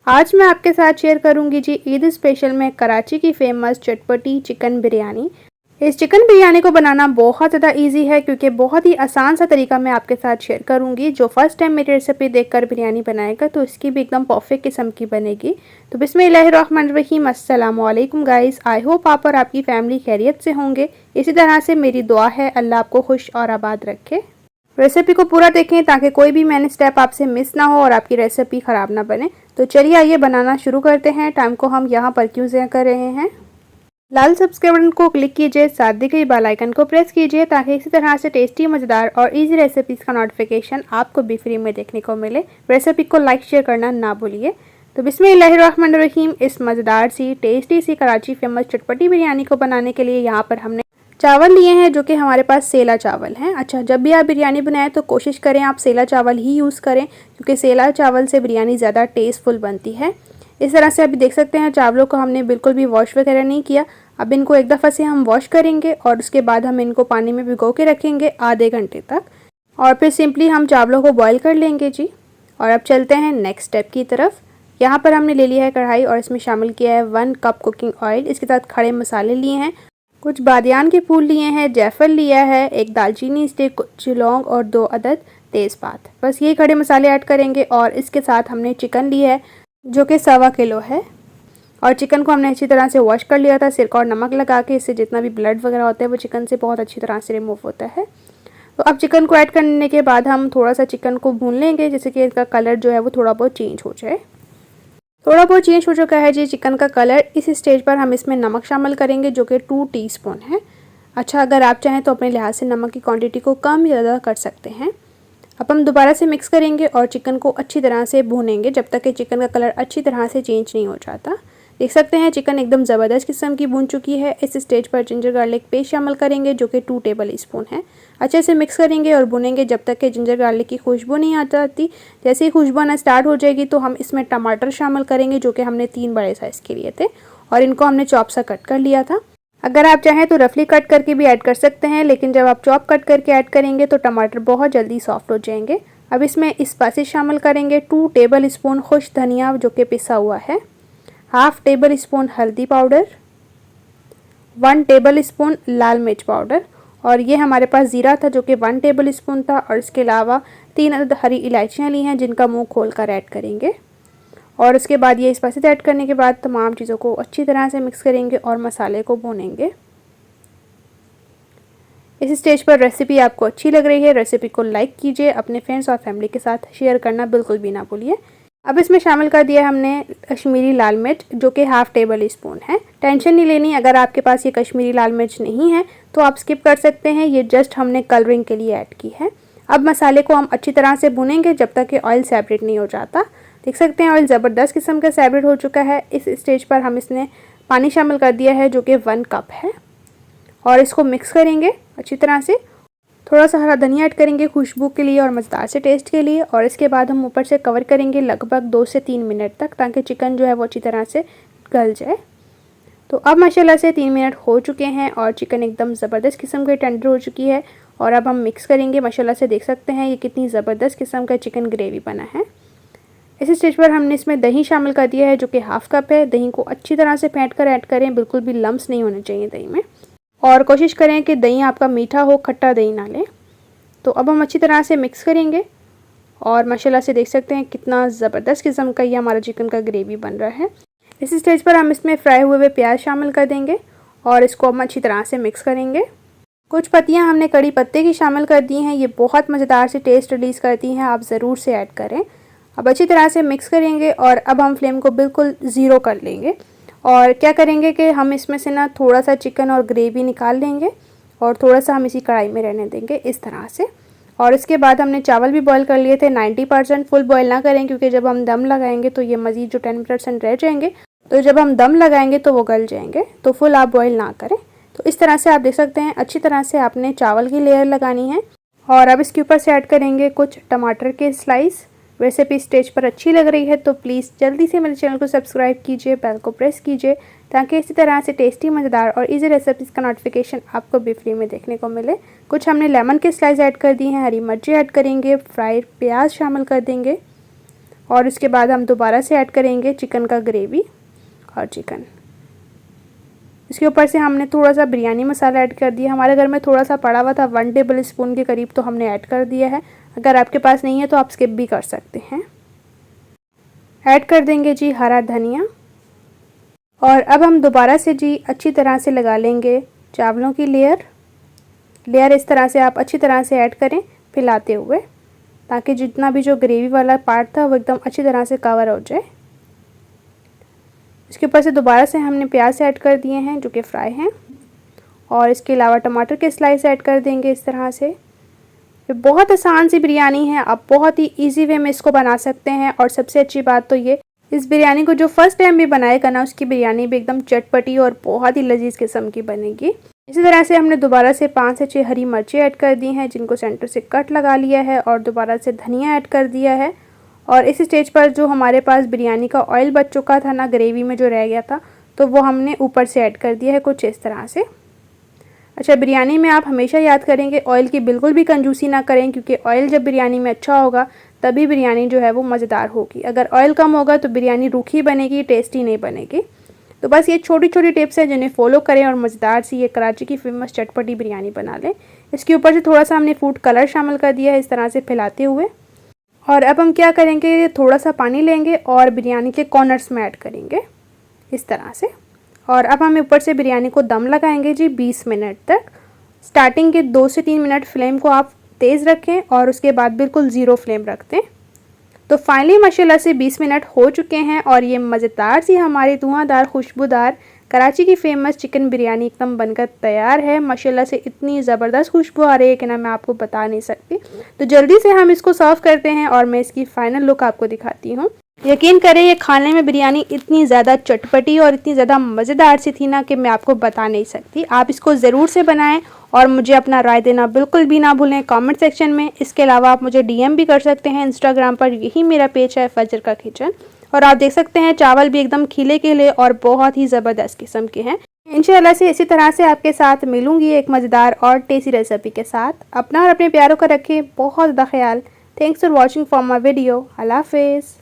आज मैं आपके साथ शेयर करूंगी जी ईद स्पेशल में कराची की फेमस चटपटी चिकन बिरयानी। इस चिकन बिरयानी को बनाना बहुत ज़्यादा इजी है क्योंकि बहुत ही आसान सा तरीका मैं आपके साथ शेयर करूंगी। जो फर्स्ट टाइम मेरी रेसिपी देखकर बिरयानी बनाएगा तो इसकी भी एकदम परफेक्ट किस्म की बनेगी। तो बिस्मिल्लाहिर्रहमानिर्रहीम, अस्सलाम वालेकुम गाइस। आई होप आप और आपकी फैमिली खैरियत से होंगे। इसी तरह से मेरी दुआ है अल्लाह आपको खुश और आबाद रखे। रेसिपी को पूरा देखें ताकि कोई भी मैंने स्टेप आपसे मिस ना हो और आपकी रेसिपी ख़राब ना बने। तो चलिए आइए बनाना शुरू करते हैं। टाइम को हम यहाँ पर क्यों ज़ाया कर रहे हैं। लाल सब्सक्राइब बटन को क्लिक कीजिए, साथ दी गई बेल आइकन को प्रेस कीजिए ताकि इसी तरह से टेस्टी, मज़ेदार और इजी रेसिपीज़ का नोटिफिकेशन आपको भी फ्री में देखने को मिले। रेसिपी को लाइक शेयर करना ना भूलिए। तो बिस्मिल्लाहिर्रहमानिर्रहीम, इस मज़ेदार सी टेस्टी सी कराची फेमस चटपटी बिरयानी को बनाने के लिए यहाँ पर हमने चावल लिए हैं जो कि हमारे पास सेला चावल हैं। अच्छा, जब भी आप बिरयानी बनाएं तो कोशिश करें आप सेला चावल ही यूज़ करें क्योंकि सेला चावल से बिरयानी ज़्यादा टेस्टफुल बनती है। इस तरह से अभी देख सकते हैं चावलों को हमने बिल्कुल भी वॉश वगैरह नहीं किया। अब इनको एक दफ़ा से हम वॉश करेंगे और उसके बाद हम इनको पानी में भिगो के रखेंगे आधे घंटे तक, और फिर सिंपली हम चावलों को बॉयल कर लेंगे जी। और अब चलते हैं नेक्स्ट स्टेप की तरफ। यहाँ पर हमने ले लिया है कढ़ाई और इसमें शामिल किया है 1 कप कुकिंग ऑयल। इसके साथ खड़े मसाले लिए हैं, कुछ बादियान के फूल लिए हैं, जायफल लिया है, एक दालचीनी स्टिक, कुछ लौंग और 2 अदद तेज़पात। बस ये खड़े मसाले ऐड करेंगे। और इसके साथ हमने चिकन लिया है जो कि 1.25 किलो है। और चिकन को हमने अच्छी तरह से वॉश कर लिया था सिरका और नमक लगा के। इससे जितना भी ब्लड वगैरह होता है वो चिकन से बहुत अच्छी तरह से रिमूव होता है। तो अब चिकन को ऐड करने के बाद हम थोड़ा सा चिकन को भून लेंगे जिससे कि इसका कलर जो है वो थोड़ा बहुत चेंज हो जाए। थोड़ा बहुत चेंज हो चुका है जी चिकन का कलर। इस स्टेज पर हम इसमें नमक शामिल करेंगे जो कि 2 टीस्पून है। अच्छा, अगर आप चाहें तो अपने लिहाज से नमक की क्वांटिटी को कम या ज़्यादा कर सकते हैं। अब हम दोबारा से मिक्स करेंगे और चिकन को अच्छी तरह से भूनेंगे जब तक कि चिकन का कलर अच्छी तरह से चेंज नहीं हो जाता। देख सकते हैं चिकन एकदम ज़बरदस्त किस्म की भून चुकी है। इस स्टेज पर जिंजर गार्लिक पेस्ट शामिल करेंगे जो कि 2 टेबल स्पून है। अच्छे से मिक्स करेंगे और भुनेंगे जब तक कि जिंजर गार्लिक की खुशबू नहीं आ जाती। जैसे ही खुशबू आना स्टार्ट हो जाएगी तो हम इसमें टमाटर शामिल करेंगे जो कि हमने 3 बड़े साइज़ के लिए थे और इनको हमने चॉप सा कट कर लिया था। अगर आप चाहें तो रफली कट करके भी ऐड कर सकते हैं, लेकिन जब आप चॉप कट करके ऐड करेंगे तो टमाटर बहुत जल्दी सॉफ्ट हो जाएंगे। अब इसमें स्पाइसेस शामिल करेंगे 2 टेबल स्पून खुश धनिया जो कि पिसा हुआ है, 1/2 टेबल स्पून हल्दी पाउडर, 1 टेबल स्पून लाल मिर्च पाउडर, और ये हमारे पास ज़ीरा था जो कि 1 टेबल स्पून था। और इसके अलावा 3 अदद हरी इलायचियाँ ली हैं जिनका मुंह खोल कर ऐड करेंगे। और उसके बाद ये स्पाइसेस ऐड करने के बाद तमाम चीज़ों को अच्छी तरह से मिक्स करेंगे और मसाले को भूनेंगे। इस स्टेज पर रेसिपी आपको अच्छी लग रही है, रेसिपी को लाइक कीजिए, अपने फ्रेंड्स और फैमिली के साथ शेयर करना बिल्कुल भी ना भूलिए। अब इसमें शामिल कर दिया हमने कश्मीरी लाल मिर्च जो कि 1/2 टेबल स्पून है। टेंशन नहीं लेनी, अगर आपके पास ये कश्मीरी लाल मिर्च नहीं है तो आप स्किप कर सकते हैं, ये जस्ट हमने कलरिंग के लिए ऐड की है। अब मसाले को हम अच्छी तरह से भुनेंगे जब तक कि ऑयल सेपरेट नहीं हो जाता। देख सकते हैं ऑयल ज़बरदस्त किस्म का सेपरेट हो चुका है। इस स्टेज पर हम इसमें पानी शामिल कर दिया है जो कि 1 कप है और इसको मिक्स करेंगे अच्छी तरह से। थोड़ा सा हरा धनिया ऐड करेंगे खुशबू के लिए और मज़ेदार से टेस्ट के लिए। और इसके बाद हम ऊपर से कवर करेंगे लगभग 2 से 3 मिनट तक ताकि चिकन जो है वो अच्छी तरह से गल जाए। तो अब माशाल्लाह से 3 मिनट हो चुके हैं और चिकन एकदम ज़बरदस्त किस्म की टेंडर हो चुकी है। और अब हम मिक्स करेंगे। माशाल्लाह से देख सकते हैं ये कितनी ज़बरदस्त किस्म का चिकन ग्रेवी बना है। इस स्टेज पर हमने इसमें दही शामिल कर दिया है जो कि 1/2 कप है। दही को अच्छी तरह से फेंट कर ऐड करें, बिल्कुल भी लम्स नहीं होने चाहिए दही में, और कोशिश करें कि दही आपका मीठा हो, खट्टा दही ना लें। तो अब हम अच्छी तरह से मिक्स करेंगे और माशाल्लाह से देख सकते हैं कितना ज़बरदस्त किस्म का ये हमारा चिकन का ग्रेवी बन रहा है। इस स्टेज पर हम इसमें फ्राई हुए प्याज शामिल कर देंगे और इसको हम अच्छी तरह से मिक्स करेंगे। कुछ पत्तियां हमने कड़ी पत्ते की शामिल कर दी हैं, ये बहुत मज़ेदार से टेस्ट रिलीज़ करती हैं, आप ज़रूर से ऐड करें। अब अच्छी तरह से मिक्स करेंगे और अब हम फ्लेम को बिल्कुल ज़ीरो कर लेंगे। और क्या करेंगे कि हम इसमें से ना थोड़ा सा चिकन और ग्रेवी निकाल लेंगे और थोड़ा सा हम इसी कढ़ाई में रहने देंगे इस तरह से। और इसके बाद हमने चावल भी बॉईल कर लिए थे 90%। फुल बॉईल ना करें क्योंकि जब हम दम लगाएंगे तो ये मज़ीद जो 10% रह जाएंगे, तो जब हम दम लगाएंगे तो वो गल जाएंगे, तो फुल आप बॉईल ना करें। तो इस तरह से आप देख सकते हैं अच्छी तरह से आपने चावल की लेयर लगानी है। और अब इसके ऊपर से ऐड करेंगे कुछ टमाटर के स्लाइस। रेसिपी स्टेज पर अच्छी लग रही है तो प्लीज़ जल्दी से मेरे चैनल को सब्सक्राइब कीजिए, बेल को प्रेस कीजिए ताकि इसी तरह से टेस्टी, मज़ेदार और इजी रेसिपीज़ का नोटिफिकेशन आपको भी फ्री में देखने को मिले। कुछ हमने लेमन के स्लाइस ऐड कर दी हैं, हरी मिर्ची ऐड करेंगे, फ्राइड प्याज शामिल कर देंगे और इसके बाद हम दोबारा से ऐड करेंगे चिकन का ग्रेवी और चिकन। इसके ऊपर से हमने थोड़ा सा बिरयानी मसाला ऐड कर दिया। हमारे घर में थोड़ा सा पड़ा हुआ था, 1 टेबल स्पून के करीब, तो हमने ऐड कर दिया है। अगर आपके पास नहीं है तो आप स्किप भी कर सकते हैं। ऐड कर देंगे जी हरा धनिया। और अब हम दोबारा से जी अच्छी तरह से लगा लेंगे चावलों की लेयर इस तरह से आप अच्छी तरह से ऐड करें फैलाते हुए, ताकि जितना भी जो ग्रेवी वाला पार्ट था वो एकदम अच्छी तरह से कवर हो जाए। इसके ऊपर से दोबारा से हमने प्याज ऐड कर दिए हैं जो कि फ्राई हैं, और इसके अलावा टमाटर के स्लाइस ऐड कर देंगे इस तरह से। ये बहुत आसान सी बिरयानी है, आप बहुत ही इजी वे में इसको बना सकते हैं। और सबसे अच्छी बात तो ये, इस बिरयानी को जो फर्स्ट टाइम भी बनाएगा ना, उसकी बिरयानी भी एकदम चटपटी और बहुत ही लजीज किस्म की बनेगी। इसी तरह से हमने दोबारा से 5 से 6 हरी मिर्चें ऐड कर दी हैं, जिनको सेंटर से कट लगा लिया है, और दोबारा से धनिया ऐड कर दिया है। और इस स्टेज पर जो हमारे पास बिरयानी का ऑयल बच चुका था ना, ग्रेवी में जो रह गया था, तो वो हमने ऊपर से ऐड कर दिया है कुछ इस तरह से। अच्छा, बिरयानी में आप हमेशा याद करेंगे ऑयल की बिल्कुल भी कंजूसी ना करें, क्योंकि ऑयल जब बिरयानी में अच्छा होगा तभी बिरयानी जो है वो मज़ेदार होगी। अगर ऑयल कम होगा तो बिरयानी रूखी बनेगी, टेस्टी नहीं बनेगी। तो बस ये छोटी छोटी टिप्स हैं जिन्हें फॉलो करें और मज़ेदार सी ये कराची की फेमस चटपटी बिरयानी बना लें। इसके ऊपर से थोड़ा सा हमने फूड कलर शामिल कर दिया है इस तरह से फैलाते हुए। और अब हम क्या करेंगे, थोड़ा सा पानी लेंगे और बिरयानी के कॉर्नर्स में ऐड करेंगे इस तरह से। और अब हम ऊपर से बिरयानी को दम लगाएंगे जी 20 मिनट तक। स्टार्टिंग के 2 से 3 मिनट फ्लेम को आप तेज़ रखें और उसके बाद बिल्कुल ज़ीरो फ्लेम रख दें। तो फाइनली माशाल्लाह से 20 मिनट हो चुके हैं और ये मज़ेदार सी हमारी धुआंधार खुशबूदार कराची की फ़ेमस चिकन बिरयानी एकदम बनकर तैयार है। माशाल्लाह से इतनी ज़बरदस्त खुशबू आ रही है कि ना मैं आपको बता नहीं सकती। तो जल्दी से हम इसको सर्व करते हैं और मैं इसकी फ़ाइनल लुक आपको दिखाती हूँ। यकीन करें ये खाने में बिरयानी इतनी ज़्यादा चटपटी और इतनी ज़्यादा मज़ेदार सी थी ना कि मैं आपको बता नहीं सकती। आप इसको ज़रूर से बनाएं और मुझे अपना राय देना बिल्कुल भी ना भूलें कमेंट सेक्शन में। इसके अलावा आप मुझे DM भी कर सकते हैं इंस्टाग्राम पर, यही मेरा पेज है फजर का किचन। और आप देख सकते हैं चावल भी एकदम खिले खिले और बहुत ही ज़बरदस्त किस्म के हैं। इंशाल्लाह से इसी तरह से आपके साथ मिलूंगी एक मज़ेदार और टेस्टी रेसिपी के साथ। अपना और अपने प्यारों का रखें बहुत ज़्यादा ख्याल। Thanks for watching for my video. अल्लाह हाफिज़।